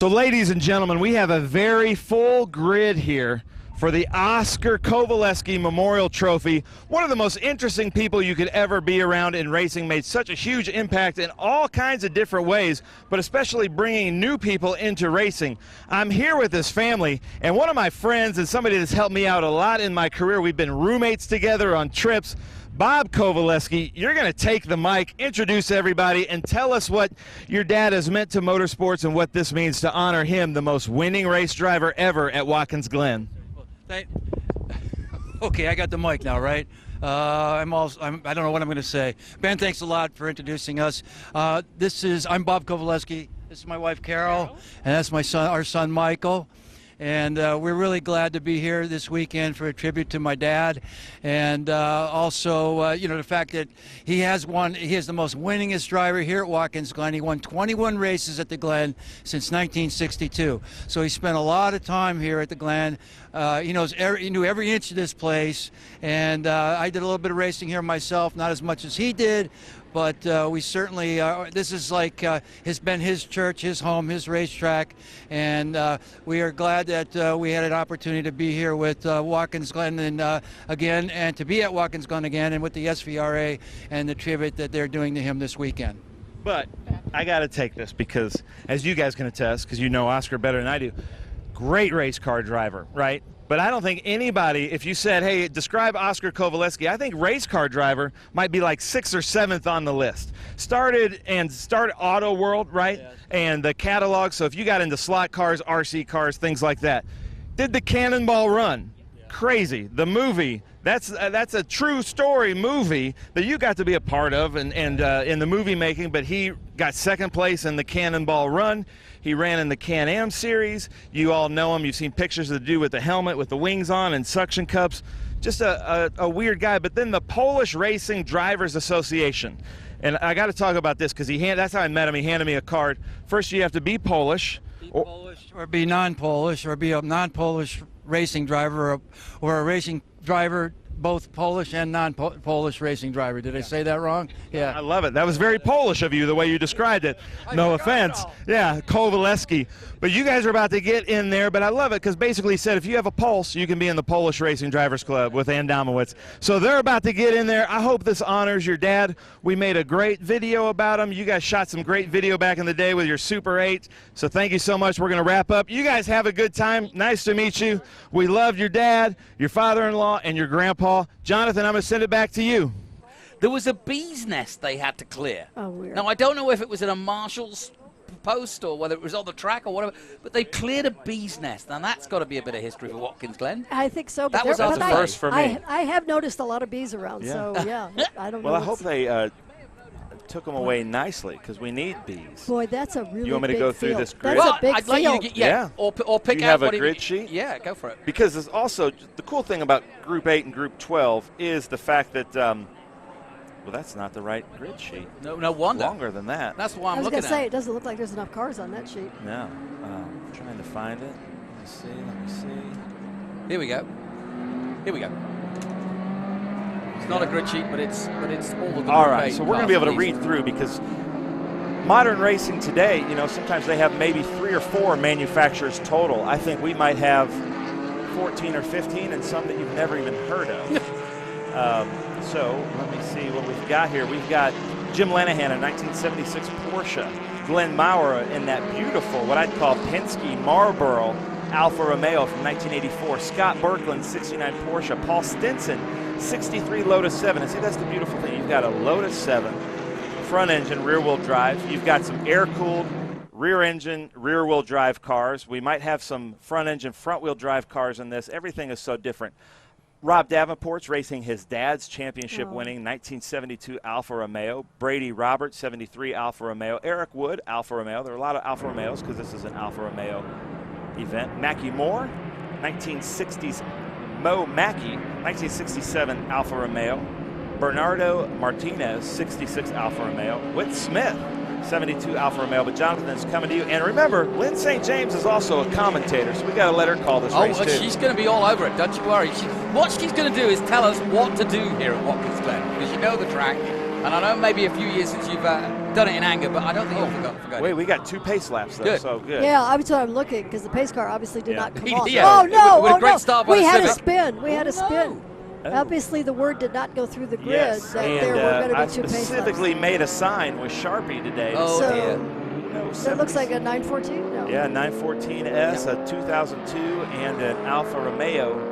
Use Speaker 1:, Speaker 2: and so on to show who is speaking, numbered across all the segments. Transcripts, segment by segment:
Speaker 1: So ladies and gentlemen, we have a very full grid here for the Oscar Koveleski Memorial Trophy. One of the most interesting people you could ever be around in racing, made such a huge impact in all kinds of different ways, but especially bringing new people into racing. I'm here with his family, and one of my friends and somebody that's helped me out a lot in my career. We've been roommates together on trips. Bob Kovaleski, you're going to take the mic, introduce everybody, and tell us what your dad has meant to motorsports and what this means to honor him, the most winning race driver ever at Watkins Glen.
Speaker 2: Okay, I got the mic now, right? I don't know what I'm going to say. Ben, thanks a lot for introducing us. I'm Bob Kovaleski. This is my wife, Carol, and that's our son, Michael. And we're really glad to be here this weekend for a tribute to my dad, and also, the fact that he is the most winningest driver here at Watkins Glen. He won 21 races at the Glen since 1962. So he spent a lot of time here at the Glen. He knew every inch of this place, and I did a little bit of racing here myself, not as much as he did. But we certainly, this is like, has been his church, his home, his racetrack, and we are glad that we had an opportunity to be here with Watkins Glen again, and to be at Watkins Glen again, and with the SVRA and the tribute that they're doing to him this weekend.
Speaker 1: But I got to take this because, as you guys can attest, because you know Oscar better than I do, great race car driver, right? But I don't think anybody, if you said, hey, describe Oscar Kovaleski, I think race car driver might be like 6th or 7th on the list. Started Auto World, right? Yes. And the catalog, so if you got into slot cars, RC cars, things like that. Did the Cannonball Run. Yeah. Crazy. The movie, that's a true story movie that you got to be a part of and in the movie making, but he got 2nd place in the Cannonball Run. He ran in the Can-Am series. You all know him. You've seen pictures of the dude with the helmet with the wings on and suction cups. Just a weird guy. But then the Polish Racing Drivers Association. And I got to talk about this because that's how I met him. He handed me a card. First, you have to be Polish.
Speaker 2: Or be non-Polish, or be a non-Polish racing driver, or a racing driver, both Polish and non-Polish racing driver. Did I say that wrong? Yeah.
Speaker 1: I love it. That was very Polish of you, the way you described it. No offense. Yeah, Kovaleski. But you guys are about to get in there, but I love it because basically he said if you have a pulse, you can be in the Polish Racing Drivers Club with Ann Domowitz. So they're about to get in there. I hope this honors your dad. We made a great video about him. You guys shot some great video back in the day with your Super 8. So thank you so much. We're going to wrap up. You guys have a good time. Nice to meet you. We love your dad, your father-in-law, and your grandpa. Jonathan, I'm going to send it back to you.
Speaker 3: There was a bee's nest they had to clear.
Speaker 4: Oh, weird.
Speaker 3: Now, I don't know if it was in a marshal's post or whether it was on the track or whatever, but they cleared a bee's nest, and that's got to be a bit of history for Watkins Glen.
Speaker 4: I think so.
Speaker 3: But that was
Speaker 1: a first for me.
Speaker 4: I have noticed a lot of bees around, so yeah, I don't know.
Speaker 5: Well, I hope they took them away nicely because we need bees.
Speaker 4: Boy, that's a really
Speaker 5: You want me to
Speaker 4: big
Speaker 5: go through
Speaker 4: field.
Speaker 5: this grid?
Speaker 4: That's
Speaker 3: Well,
Speaker 4: a big
Speaker 3: I'd like
Speaker 4: field.
Speaker 3: you to get, or pick
Speaker 5: you
Speaker 3: out
Speaker 5: have
Speaker 3: what
Speaker 5: a grid sheet?
Speaker 3: Yeah, go for it.
Speaker 5: Because there's also, the cool thing about Group 8 and Group 12 is the fact that, well, that's not the right grid sheet.
Speaker 3: No wonder.
Speaker 5: Longer than that.
Speaker 3: That's why
Speaker 4: I
Speaker 3: I'm
Speaker 4: was
Speaker 3: looking
Speaker 4: going to say,
Speaker 3: at.
Speaker 4: it doesn't look like there's enough cars on that sheet.
Speaker 5: No. Trying to find it. Let me see.
Speaker 3: Here we go. It's not a grid sheet, but it's all of the
Speaker 5: All right, so we're going to be able to read through because modern racing today, sometimes they have maybe 3 or 4 manufacturers total. I think we might have 14 or 15 and some that you've never even heard of. So let me see what we've got here. We've got Jim Lenihan, a 1976 Porsche. Glenn Maurer in that beautiful, what I'd call Penske Marlboro Alfa Romeo from 1984. Scott Birkeland, 69 Porsche. Paul Stinson, 63 Lotus 7. And see, that's the beautiful thing. You've got a Lotus 7, front engine, rear wheel drive. You've got some air-cooled rear engine, rear wheel drive cars. We might have some front engine, front wheel drive cars in this. Everything is so different. Rob Davenport's racing his dad's championship-winning 1972 Alfa Romeo. Brady Roberts, 73 Alfa Romeo. Eric Wood, Alfa Romeo. There are a lot of Alfa Romeos because this is an Alfa Romeo event. Mackie Moore, 1960s Mo Mackie, 1967 Alfa Romeo. Bernardo Martinez, 66 Alfa Romeo. Whit Smith, 72 Alfa Romeo. But Jonathan is coming to you. And remember, Lin St. James is also a commentator, so we got to let her call this race too.
Speaker 3: She's going to be all over it. Don't you worry. What she's going to do is tell us what to do here at Watkins Glen, because you know the track. And I know maybe a few years since you've done it in anger, but I don't think he forgot.
Speaker 5: Wait, we got 2 pace laps, though,
Speaker 3: Good.
Speaker 5: so good.
Speaker 4: Yeah, I was I'm looking because the pace car obviously did not come on.
Speaker 3: Yeah.
Speaker 4: Oh no!
Speaker 3: With a
Speaker 4: Oh
Speaker 3: great
Speaker 4: no!
Speaker 3: start by
Speaker 4: We
Speaker 3: the
Speaker 4: had a
Speaker 3: Civic.
Speaker 4: spin. We had a spin.
Speaker 5: Oh.
Speaker 4: Obviously, the word did not go through the grid
Speaker 5: Yes,
Speaker 4: that
Speaker 5: and
Speaker 4: there were going
Speaker 5: I
Speaker 4: to be 2 pace laps.
Speaker 5: specifically made a sign with Sharpie today.
Speaker 3: Oh,
Speaker 4: So-
Speaker 3: dear.
Speaker 4: That looks like a 914. No.
Speaker 5: Yeah, 914S, a 2002, and an Alfa Romeo.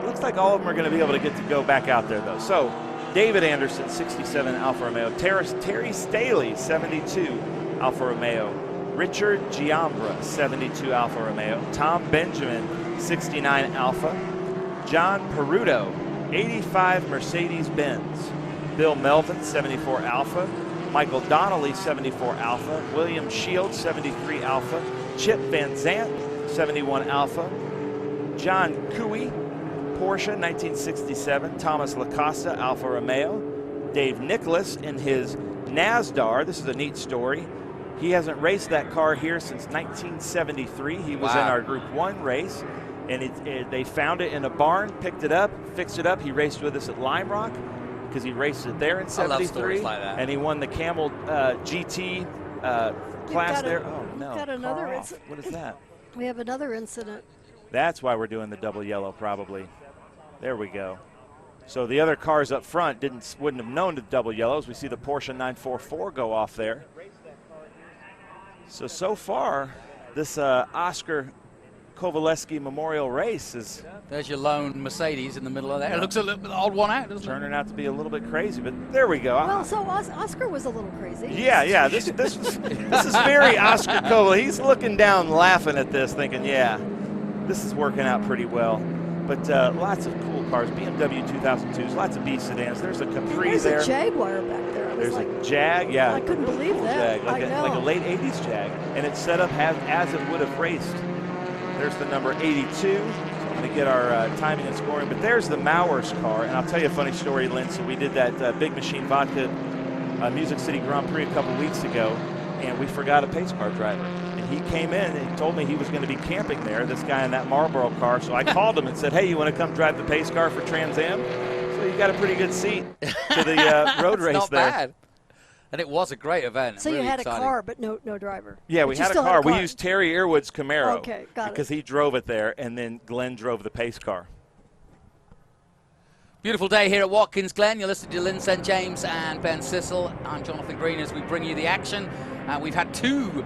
Speaker 5: Looks like all of them are going to be able to get to go back out there, though. So, David Anderson, 67 Alfa Romeo. Terry Staley, 72 Alfa Romeo. Richard Giambra, 72 Alfa Romeo. Tom Benjamin, 69 Alfa. John Peruto, 85 Mercedes-Benz. Bill Melvin, 74 Alfa. Michael Donnelly, 74 Alfa. William Shields, 73 Alfa. Chip Van Zandt, 71 Alfa. John Cooey, Porsche, 1967. Thomas LaCosta, Alfa Romeo. Dave Nicholas in his Nasdar. This is a neat story. He hasn't raced that car here since 1973. He was in our Group 1 race, and they found it in a barn, picked it up, fixed it up. He raced with us at Lime Rock because he raced it there in 73.
Speaker 3: I love stories like that.
Speaker 5: And he won the Camel GT class there. Oh, no.
Speaker 4: We've got another
Speaker 5: Car off. What is that?
Speaker 4: We have another incident.
Speaker 5: That's why we're doing the double yellow, probably. There we go. So the other cars up front wouldn't have known the double yellows. We see the Porsche 944 go off there. So far, this Oscar Koveleski Memorial Race is
Speaker 3: There's your lone Mercedes in the middle of there. It looks a little bit odd one out, doesn't it?
Speaker 5: turning out to be a little bit crazy, but there we go.
Speaker 4: Well, so Oscar was a little crazy.
Speaker 5: Yeah. This is very Oscar Kovaleski. He's looking down, laughing at this, thinking, yeah, this is working out pretty well. But lots of cool cars, BMW 2002s, lots of B sedans. There's a Capri
Speaker 4: There's
Speaker 5: there.
Speaker 4: a Jaguar back there. I was
Speaker 5: There's
Speaker 4: like,
Speaker 5: a Jag, yeah.
Speaker 4: I couldn't believe
Speaker 5: Cool
Speaker 4: that.
Speaker 5: Jag, like
Speaker 4: I know.
Speaker 5: like a late 80s Jag. And it's set up as it would have raced. There's the number 82. So I'm going to get our timing and scoring. But there's the Mowers car. And I'll tell you a funny story, Lin. So we did that Big Machine Vodka Music City Grand Prix a couple weeks ago, and we forgot a pace car driver. And he came in and he told me he was going to be camping there, this guy in that Marlboro car. So I called him and said, hey, you want to come drive the pace car for Trans Am? So you got a pretty good seat to the road race
Speaker 3: not
Speaker 5: there.
Speaker 3: bad. And it was a great event.
Speaker 4: So
Speaker 3: really
Speaker 4: you had
Speaker 3: exciting.
Speaker 4: a car, but no driver.
Speaker 5: Yeah, we
Speaker 4: But you
Speaker 5: had a
Speaker 4: still
Speaker 5: car. We used Terry Earwood's Camaro
Speaker 4: Okay, got it.
Speaker 5: because he drove it there, and then Glenn drove the pace car.
Speaker 3: Beautiful day here at Watkins Glen. You're listening to Lin St. James and Ben Sissel. I'm Jonathan Green as we bring you the action. We've had 2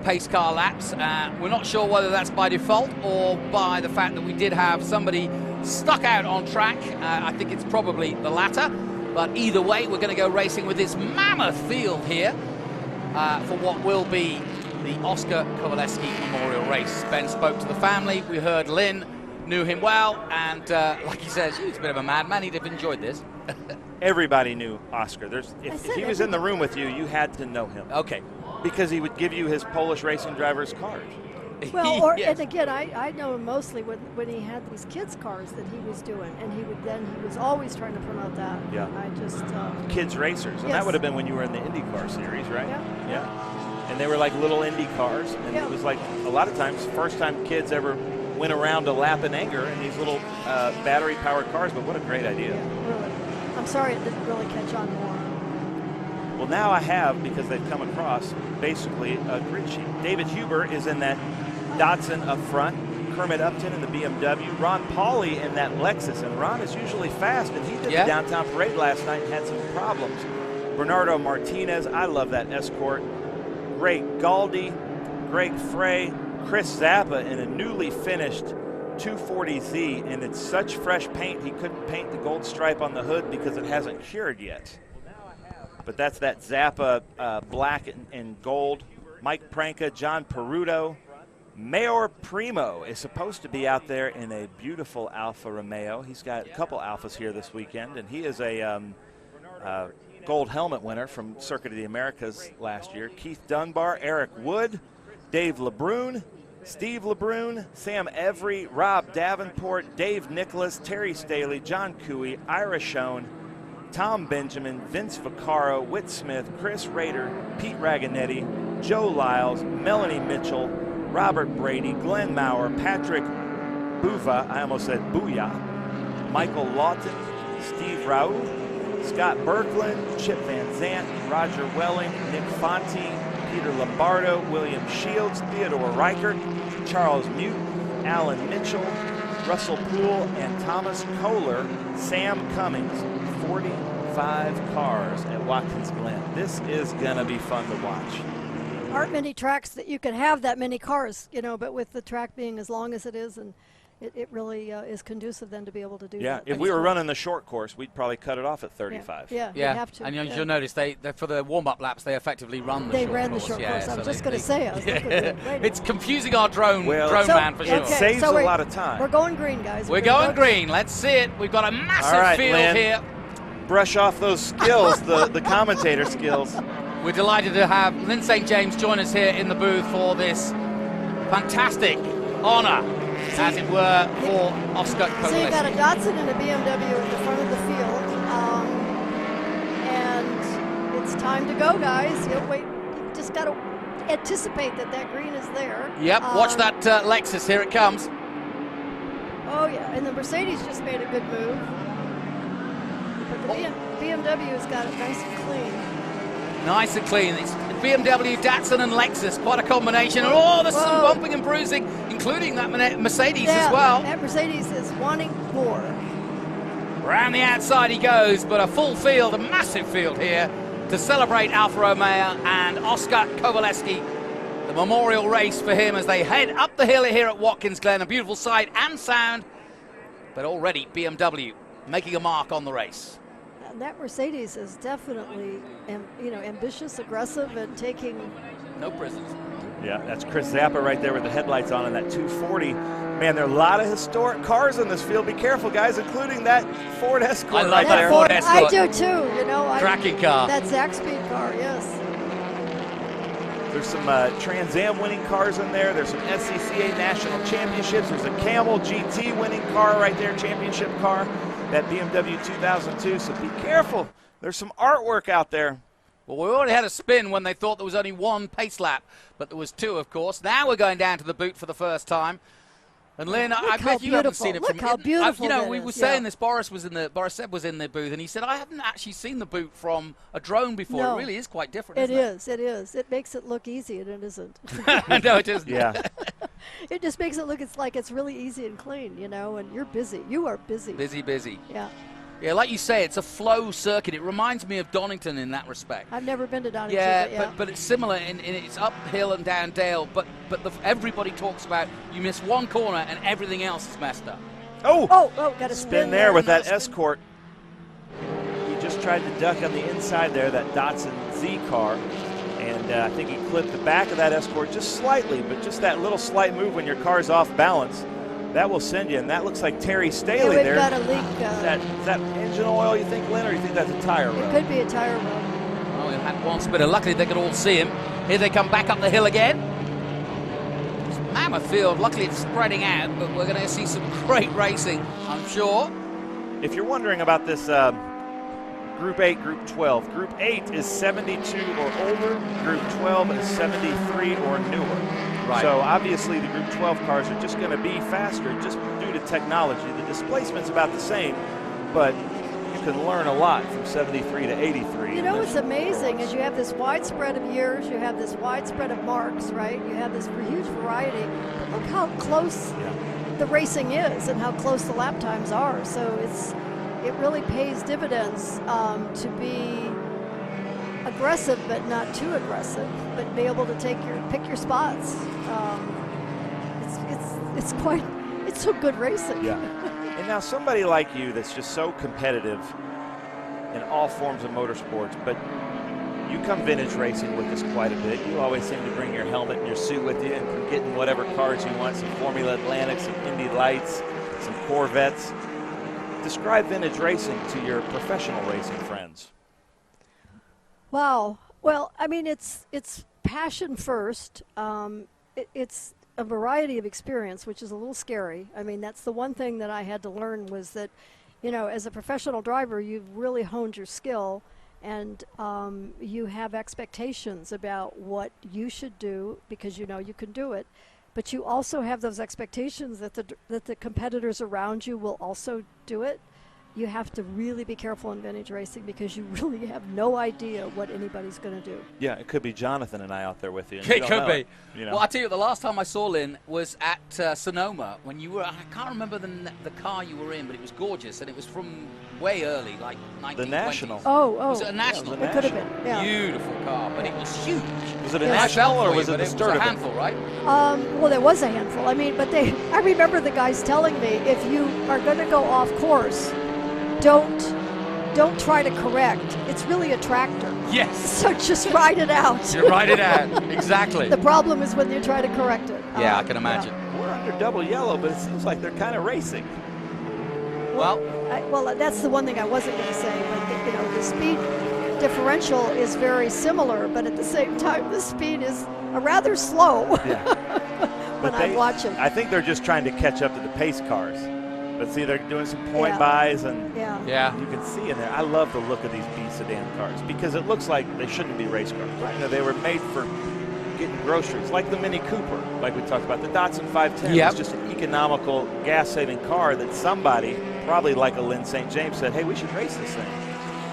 Speaker 3: pace car laps. We're not sure whether that's by default or by the fact that we did have somebody stuck out on track. I think it's probably the latter. But either way, we're going to go racing with this mammoth field here for what will be the Oscar Koveleski Memorial Race. Ben spoke to the family. We heard Lin knew him well. And like he says, he's a bit of a madman. He'd have enjoyed this.
Speaker 5: Everybody knew Oscar. If
Speaker 4: said
Speaker 5: he was in the room with you, you had to know him.
Speaker 3: Okay.
Speaker 5: Because he would give you his Polish racing driver's card.
Speaker 4: Well,
Speaker 3: Yes.
Speaker 4: and again, I know him mostly when he had these kids' cars that he was doing, and he was always trying to promote that.
Speaker 5: Yeah.
Speaker 4: And I just
Speaker 5: Kids racers. And that
Speaker 4: Yes.
Speaker 5: would have been when you were in the IndyCar series, right?
Speaker 4: Yeah.
Speaker 5: And they were like little Indy cars. And
Speaker 4: Yeah.
Speaker 5: it was like a lot of times, first time kids ever went around a lap in anger in these little battery-powered cars. But what a great idea.
Speaker 4: yeah, really. I'm sorry it didn't really catch on more.
Speaker 5: Well, now I have, because they've come across, basically a grid sheet. David Huber is in that Datsun up front. Kermit Upton in the BMW. Ron Pauley in that Lexus. And Ron is usually fast, and he did
Speaker 3: Yeah.
Speaker 5: the downtown parade last night and had some problems. Bernardo Martinez, I love that Escort. Ray Galdi, Greg Frey, Chris Zappa in a newly finished 240Z, and it's such fresh paint he couldn't paint the gold stripe on the hood because it hasn't cured yet. But that's that Zappa black and gold. Mike Pranka, John Peruto. Mayor Primo is supposed to be out there in a beautiful Alfa Romeo. He's got a couple Alfas here this weekend, and he is a gold helmet winner from Circuit of the Americas last year. Keith Dunbar, Eric Wood, Dave LeBrun, Steve LeBrun, Sam Every, Rob Davenport, Dave Nicholas, Terry Staley, John Cooey, Ira Schoen, Tom Benjamin, Vince Vaccaro, Whit Smith, Chris Rader, Pete Raganetti, Joe Lyles, Melanie Mitchell, Robert Brady, Glenn Maurer, Patrick Buva, I almost said Booyah, Michael Lawton, Steve Raoult, Scott Berglund, Chip Van Zandt, Roger Welling, Nick Fonte, Peter Lombardo, William Shields, Theodore Reichert, Charles Mute, Alan Mitchell, Russell Poole, and Thomas Kohler, Sam Cummings. 45 cars at Watkins Glen. This is going to be fun to watch.
Speaker 4: Aren't many tracks that you can have that many cars, you know, but with the track being as long as it is, and it really is conducive then to be able to do that.
Speaker 5: If we were running the short course, we'd probably cut it off at 35.
Speaker 4: Yeah,
Speaker 3: Yeah,
Speaker 4: you have to.
Speaker 3: and you'll notice they for the warm-up laps they effectively run the short
Speaker 4: ran
Speaker 3: course.
Speaker 4: the short
Speaker 3: Yeah,
Speaker 4: course. I
Speaker 3: so
Speaker 4: was just
Speaker 3: they-
Speaker 4: going to say, I was looking at it.
Speaker 3: It's confusing our drone
Speaker 5: So-
Speaker 3: man for sure.
Speaker 5: It saves a lot of time.
Speaker 4: We're going green, guys.
Speaker 3: We're going green. Let's see it. We've got a massive
Speaker 5: All right,
Speaker 3: field
Speaker 5: Lin.
Speaker 3: here.
Speaker 5: Brush off those skills, the commentator skills.
Speaker 3: We're delighted to have Lin St. James join us here in the booth for this fantastic honour, as it were, for Oscar
Speaker 4: So you got a
Speaker 3: Kovaleski.
Speaker 4: Datsun and a BMW at the front of the field, and it's time to go, guys. You just got to anticipate that green is there.
Speaker 3: Yep, watch that Lexus. Here it comes.
Speaker 4: Oh yeah, and the Mercedes just made a good move. But the BMW's got it nice and clean.
Speaker 3: Nice and clean. It's BMW, Datsun, and Lexus. Quite a combination. And there's some bumping and bruising, including that Mercedes as well.
Speaker 4: That Mercedes is wanting more.
Speaker 3: Around the outside he goes, but a full field, a massive field here to celebrate Alfa Romeo and Oscar Kovaleski. The memorial race for him as they head up the hill here at Watkins Glen. A beautiful sight and sound, but already BMW making a mark on the race.
Speaker 4: And that Mercedes is definitely, ambitious, aggressive, and taking.
Speaker 3: No prisoners.
Speaker 5: Yeah, that's Chris Zappa right there with the headlights on in that 240. Man, there are a lot of historic cars in this field. Be careful, guys, including that Ford Escort
Speaker 3: I love
Speaker 5: right
Speaker 3: that
Speaker 5: there.
Speaker 3: Ford
Speaker 4: I
Speaker 3: Escort.
Speaker 4: do too.
Speaker 3: Tracking car.
Speaker 4: That Zach Speed car, yes.
Speaker 5: There's some Trans Am winning cars in there. There's some SCCA National Championships. There's a Camel GT winning car right there, championship car, that BMW 2002. So be careful. There's some artwork out there.
Speaker 3: Well, we already had a spin when they thought there was only one pace lap, but there was two, of course. Now we're going down to the boot for the first time. And Lynn, I bet you haven't seen it.
Speaker 4: Look how beautiful that
Speaker 3: we were
Speaker 4: is,
Speaker 3: saying this. Boris Seb was in the booth, and he said, "I haven't actually seen the boot from a drone before.
Speaker 4: No.
Speaker 3: It really is quite different."
Speaker 4: It
Speaker 3: isn't
Speaker 4: is. It makes it look easy, and it isn't.
Speaker 3: No, it isn't.
Speaker 5: Yeah.
Speaker 4: It just makes it look like it's really easy and clean, and you're busy. You are busy.
Speaker 3: Busy.
Speaker 4: Yeah.
Speaker 3: Yeah, like you say, it's a flow circuit. It reminds me of Donington in that respect.
Speaker 4: I've never been to Donington.
Speaker 3: Yeah, but it's similar in it's uphill and down dale. But everybody talks about you miss one corner and everything else is messed up.
Speaker 5: Oh,
Speaker 4: got to
Speaker 5: spin there with that Escort. He just tried to duck on the inside there, that Datsun Z car. And I think he clipped the back of that Escort just slightly, but just that little slight move when your car's off balance, that will send you. And that looks like Terry Staley
Speaker 4: we've
Speaker 5: there.
Speaker 4: got a leak.
Speaker 5: Is that engine oil, you think, Lynn, or you think that's a tire rub?
Speaker 4: It could be a tire rub.
Speaker 3: Well, we've had one spinner. Luckily, they could all see him. Here they come back up the hill again. It's mammoth field. Luckily, it's spreading out, but we're going to see some great racing, I'm sure.
Speaker 5: If you're wondering about this Group 8, Group 12, Group 8 is 72 or older, Group 12 is 73 or newer.
Speaker 3: Right.
Speaker 5: So obviously the Group 12 cars are just going to be faster just due to technology. The displacement's about the same, but you can learn a lot from 73 to 83.
Speaker 4: You know what's amazing is you have this wide spread of years, you have this wide spread of marks, right? You have this huge variety. But look how close the racing is and how close the lap times are. So it really pays dividends to be aggressive, but not too aggressive, but be able to pick your spots. It's so good racing.
Speaker 5: Yeah. And now somebody like you that's just so competitive in all forms of motorsports, but you come vintage racing with us quite a bit. You always seem to bring your helmet and your suit with you and can get in whatever cars you want, some Formula Atlantic, some Indy Lights, some Corvettes. Describe vintage racing to your professional racing friends.
Speaker 4: Wow. Well, I mean, it's passion first. It's a variety of experience, which is a little scary. I mean, that's the one thing that I had to learn was that, as a professional driver, you've really honed your skill, and you have expectations about what you should do because you can do it. But you also have those expectations that the competitors around you will also do it. you have to really be careful in vintage racing because you really have no idea what anybody's going to do.
Speaker 5: Yeah, it could be Jonathan and I out there with you. And
Speaker 3: It
Speaker 5: you don't
Speaker 3: could
Speaker 5: know
Speaker 3: be.
Speaker 5: it, you know.
Speaker 3: Well, I tell you, the last time I saw Lin was at Sonoma when you were. I can't remember the car you were in, but it was gorgeous, and it was from way early, like 1920s.
Speaker 5: The National.
Speaker 4: Oh,
Speaker 3: Was it a National?
Speaker 5: Yeah,
Speaker 4: it could have been. Yeah.
Speaker 3: Beautiful car, but it was huge.
Speaker 5: Was it a
Speaker 4: Yeah.
Speaker 5: National or was
Speaker 3: it
Speaker 5: it the
Speaker 3: was a
Speaker 5: Sturtevant?
Speaker 3: handful, right?
Speaker 4: Well, there was a handful. I mean, but I remember the guys telling me, if you are going to go off course, don't try to correct. It's really a tractor.
Speaker 3: Yes.
Speaker 4: So just ride it out.
Speaker 3: You write it out. Exactly.
Speaker 4: The problem is when you try to correct it.
Speaker 3: Yeah, I can imagine.
Speaker 5: We're under double yellow, but it seems like they're kind of racing.
Speaker 3: Well,
Speaker 4: Well, that's the one thing I wasn't going to say, but the speed differential is very similar, but at the same time, the speed is rather slow
Speaker 5: Yeah.
Speaker 4: when I'm watching.
Speaker 5: I think they're just trying to catch up to the pace cars. But see, they're doing some point
Speaker 4: Yeah.
Speaker 5: buys, and
Speaker 3: yeah.
Speaker 5: you can see in there. I love the look of these B sedan cars because it looks like they shouldn't be race cars. You know, they were made for getting groceries, like the Mini Cooper, like we talked about. The Datsun 510
Speaker 3: Yep.
Speaker 5: was just an economical, gas-saving car that somebody, probably like a Lin St. James, said, hey, we should race this thing.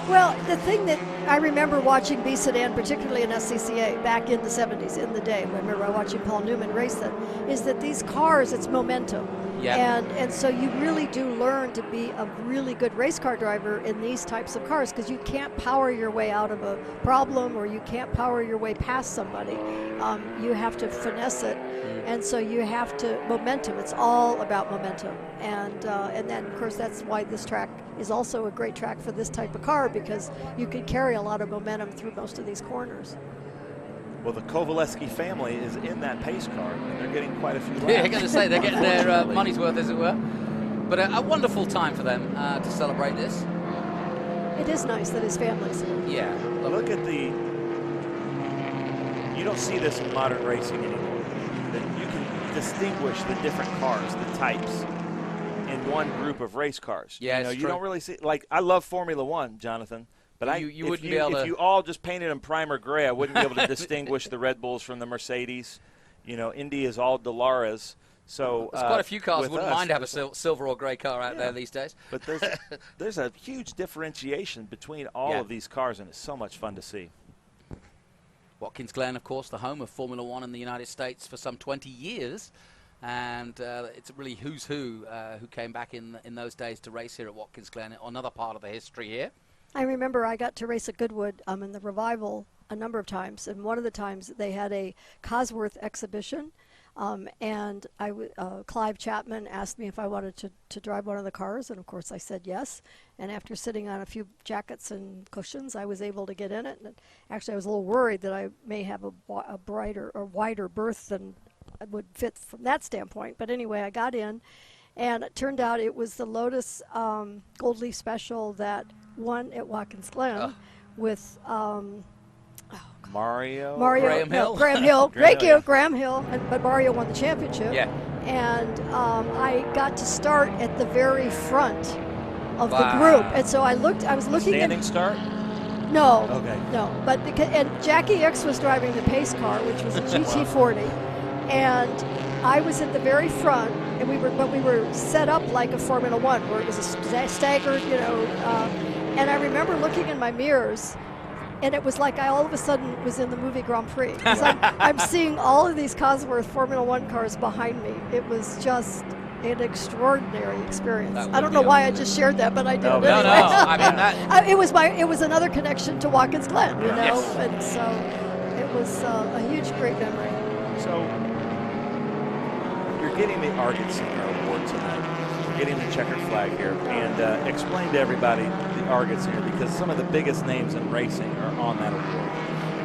Speaker 4: Well, the thing that I remember watching B sedan, particularly in SCCA back in the 70s, in the day, I remember watching Paul Newman race them, is that these cars, it's momentum.
Speaker 3: Yeah.
Speaker 4: And so you really do learn to be a really good race car driver in these types of cars because you can't power your way out of a problem or you can't power your way past somebody. You have to finesse it. And so you have to momentum. It's all about momentum. And then, of course, that's why this track is also a great track for this type of car because you can carry a lot of momentum through most of these corners.
Speaker 5: Well, the Kovaleski family is in that pace car, and they're getting quite a few laps.
Speaker 3: Yeah, I'm going to say they're getting their money's worth, as it were. But a wonderful time for them to celebrate this.
Speaker 4: It is nice that his family's here.
Speaker 3: Yeah.
Speaker 5: Look at the. You don't see this in modern racing anymore. That you can distinguish the different cars, the types, in one group of race cars.
Speaker 3: Yeah,
Speaker 5: you know,
Speaker 3: it's
Speaker 5: you
Speaker 3: true.
Speaker 5: don't really see. Like I love Formula One, Jonathan. But
Speaker 3: You wouldn't be able to.
Speaker 5: If you all just painted them primer gray, I wouldn't be able to distinguish the Red Bulls from the Mercedes. You know, Indy is all Delaras. So
Speaker 3: There's quite a few cars
Speaker 5: with
Speaker 3: wouldn't
Speaker 5: us,
Speaker 3: mind to have a silver or grey car out
Speaker 5: Yeah.
Speaker 3: there these days.
Speaker 5: But there's a huge differentiation between all
Speaker 3: Yeah.
Speaker 5: of these cars, and it's so much fun to see.
Speaker 3: Watkins Glen, of course, the home of Formula One in the United States for some 20 years. And it's really who's who came back in those days to race here at Watkins Glen. Another part of the history here.
Speaker 4: I remember I got to race at Goodwood in the Revival a number of times, and one of the times they had a Cosworth exhibition, and Clive Chapman asked me if I wanted to drive one of the cars, and of course I said yes. And after sitting on a few jackets and cushions, I was able to get in it. And actually, I was a little worried that I may have a brighter or wider berth than would fit from that standpoint. But anyway, I got in, and it turned out it was the Lotus Gold Leaf Special that won at Watkins Glen with
Speaker 5: Mario.
Speaker 3: Graham
Speaker 4: no,
Speaker 3: Hill.
Speaker 4: Graham Hill.
Speaker 5: Graham
Speaker 4: Thank
Speaker 5: Hill,
Speaker 4: you,
Speaker 5: yeah.
Speaker 4: Graham Hill. But Mario won the championship.
Speaker 3: Yeah.
Speaker 4: And I got to start at the very front of
Speaker 3: Wow.
Speaker 4: the group. And so I was looking
Speaker 5: Standing
Speaker 4: at.
Speaker 5: start.
Speaker 4: No.
Speaker 5: Okay.
Speaker 4: No. But and Jackie X was driving the pace car, which was a GT40, and I was at the very front, and we were set up like a Formula One, where it was a staggered, and I remember looking in my mirrors, and it was like I all of a sudden was in the movie Grand Prix. 'Cause I'm seeing all of these Cosworth Formula One cars behind me. It was just an extraordinary experience.
Speaker 3: That
Speaker 4: I don't
Speaker 3: would
Speaker 4: know
Speaker 3: be
Speaker 4: why I just shared that, but I did.
Speaker 5: No,
Speaker 3: No,
Speaker 4: anyway.
Speaker 3: I mean that.
Speaker 4: It was another connection to Watkins Glen, you know,
Speaker 3: Yes.
Speaker 4: and so it was a huge, great memory.
Speaker 5: So you're getting the Argent Singer Award tonight. You're getting the checkered flag here, and explain to everybody the Argent Singer because some of the biggest names in racing are on that award.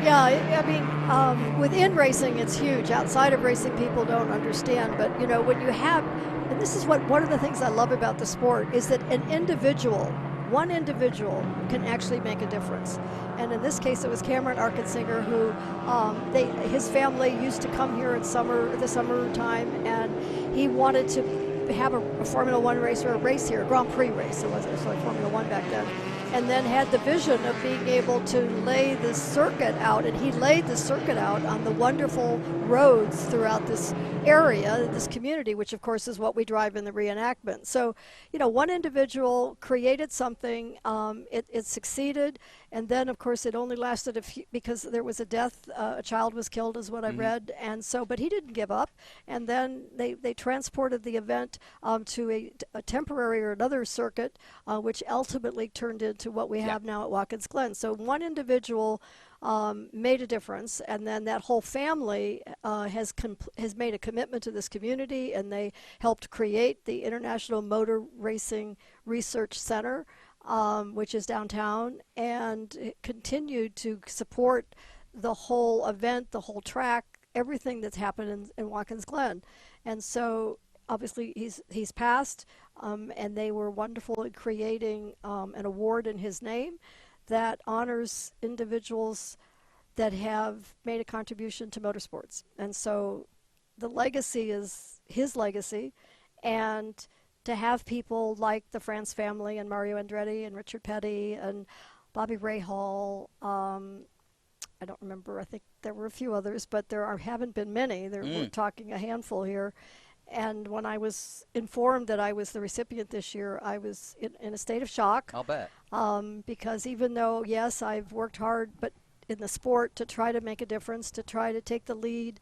Speaker 4: Yeah, I mean, within racing, it's huge. Outside of racing, people don't understand. But when you have, and this is one of the things I love about the sport is that one individual can actually make a difference. And in this case, it was Cameron Arkensinger, who his family used to come here in the summertime, and he wanted to have a Formula One race or a race here, a Grand Prix race. It was like Formula One back then. And then had the vision of being able to lay the circuit out, and he laid the circuit out on the wonderful roads throughout this area, this community, which of course is what we drive in the reenactment. So, one individual created something, it succeeded, and then of course it only lasted a few, because there was a death, a child was killed is what I read, and so, but he didn't give up, and then they transported the event to a temporary or another circuit, which ultimately turned into what we have now at Watkins Glen. So one individual made a difference, and then that whole family has made a commitment to this community, and they helped create the International Motor Racing Research Center, which is downtown, and it continued to support the whole event, the whole track, everything that's happened in Watkins Glen. And so obviously he's passed, and they were wonderful in creating an award in his name that honors individuals that have made a contribution to motorsports. And so the legacy is his legacy, and to have people like the France family and Mario Andretti and Richard Petty and Bobby Rahal, I don't remember, I think there were a few others, but haven't been many. We're talking a handful here. And when I was informed that I was the recipient this year, I was in a state of shock.
Speaker 3: I'll bet.
Speaker 4: Because even though, yes, I've worked hard, but in the sport to try to make a difference, to try to take the lead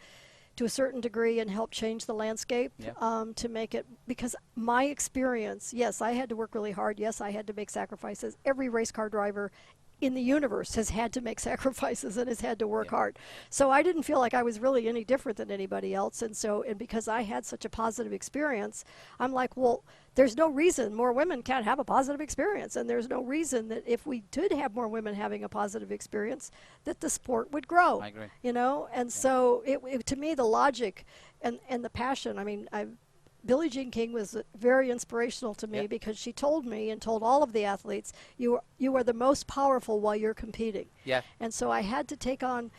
Speaker 4: to a certain degree and help change the landscape, to make it, because my experience, yes, I had to work really hard. Yes, I had to make sacrifices. Every race car driver in the universe has had to make sacrifices and has had to work hard. So I didn't feel like I was really any different than anybody else. And because I had such a positive experience, I'm like, well, there's no reason more women can't have a positive experience. And there's no reason that if we did have more women having a positive experience, that the sport would grow.
Speaker 3: I agree.
Speaker 4: And so to me, the logic and the passion, I mean, Billie Jean King was very inspirational to me because she told me and told all of the athletes, you are the most powerful while you're competing.
Speaker 3: Yeah.
Speaker 4: And so I had to take on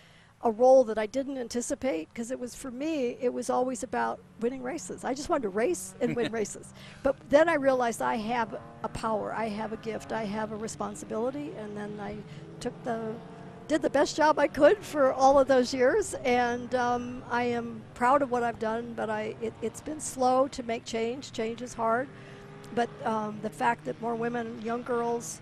Speaker 4: a role that I didn't anticipate, because for me, it was always about winning races. I just wanted to race and win races. But then I realized I have a power, I have a gift, I have a responsibility, and then I did the best job I could for all of those years, and I am proud of what I've done, but it's been slow to make change. Change is hard, but the fact that more women, young girls,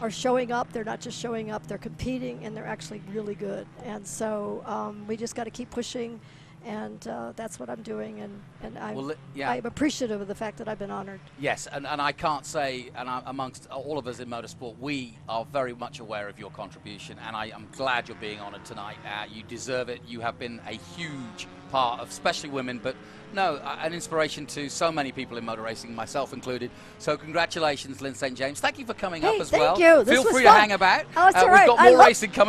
Speaker 4: are showing up, they're not just showing up, they're competing, and they're actually really good. And so we just got to keep pushing, and that's what I'm doing, and I'm appreciative of the fact that I've been honored.
Speaker 3: Yes, and I can't say, and amongst all of us in motorsport, we are very much aware of your contribution, and I am glad you're being honored tonight. You deserve it. You have been a huge part of, especially women, but an inspiration to so many people in motor racing, myself included. So congratulations, Lin St. James. Thank you for coming up as well.
Speaker 4: Thank you. This
Speaker 3: Feel
Speaker 4: was
Speaker 3: free
Speaker 4: fun.
Speaker 3: to hang about.
Speaker 4: Oh, it's all right.
Speaker 3: We've got more racing coming.